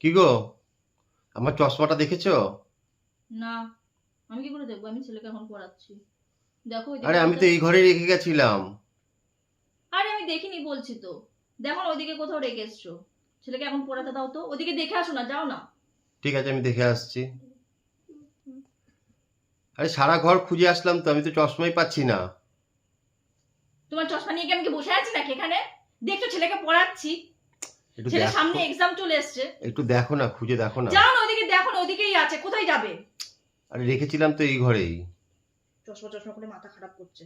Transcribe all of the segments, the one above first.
কি গো, আমার চশমাটা দেখেছো? না, আমি কি করে দেখবো? আমি ছেলেকে এখন পড়াচ্ছি। দেখো ওইদিকে আরে আমি তো কোথাও। এই ঘরে রেখে গেছিলাম। আরে আমি দেখিনি বলছি তো। দেখো না ওইদিকে কোথাও রেখে এসছো। ছেলেকে এখন পড়াতে দাও তো, ওদিকে দেখে আসো না, যাও না। ঠিক আছে, আমি দেখে আসছি। আরে সারা ঘর খুঁজে আসলাম তো, আমি তো চশমাই পাচ্ছি না। তোমার চশমা নিয়ে কি আমি কি বসে আছি নাকি এখানে? দেখছো ছেলেকে পড়াচ্ছি। একটু ছেলের দেখো, সামনে এক্সাম চলে এসছে। একটু দেখো না, খুঁজে দেখো না। যাও না ওইদিকে, দেখো না ওইদিকেই আছে, কোথায় যাবে? আরে রেখেছিলাম তো এই ঘরেই। চশমা চশমা করে মাথা খারাপ করছে।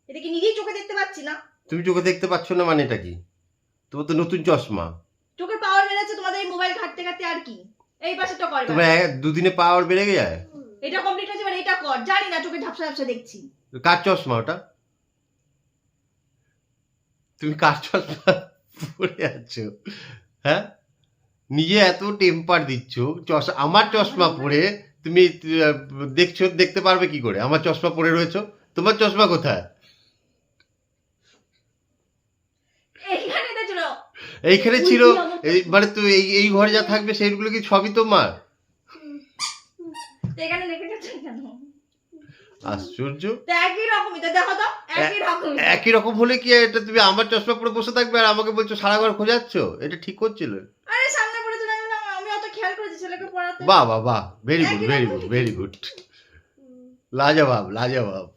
এটা কি নিজেই চোখে দেখতে পাচ্ছি না? তুমি চোখে দেখতে পাচ্ছ না মানে এটা কি? তোমার তো নতুন চশমা। চোখের পাওয়ার বেড়েছে তোমাদের এই মোবাইল ঘাটতে ঘাটতে, আর কি? এই পাশেটা কর এবার। তোমার দুদিনে পাওয়ার বেড়ে যায়। এটা কমপ্লিট হয়েছে, এবার এটা কর। জানি না, চোখে ঝাপসা ঝাপসা দেখছি। কার চশমা ওটা? তুমি কার চশমা পরে আছো? হ্যাঁ, নিজে এত টেম্পার দিচ্ছ। আমার চশমা পরে তুমি দেখছো, দেখতে পারবে কি করে? আমার চশমা পরে রয়েছো, তোমার চশমা কোথায়? এইখানে তো ছিল। এইখানে ছিল। মানে তো এই ঘরে যা থাকবে সেইগুলো কি সবই তোমার? এখানে রেখে গেছেন কেন? আশ্চর্য। তো একই রকমই তো, দেখো তো একই রকমই। একই রকম হলে কি এটা তুমি আমার চশমা পরে বসে থাকবে আর আমাকে বলছো সারা ঘর খোঁজাচ্ছ? এটা ঠিক করছিল? আরে সামনে পড়েছিল, আমি বললাম আমি অত খেয়াল করেছি ছেলেকে পড়াতে। বাহ বাহ বাহ, ভেরি গুড একই ভেরি রকম গুড ঠিকই। Very good. লাজবাব লাজবাব।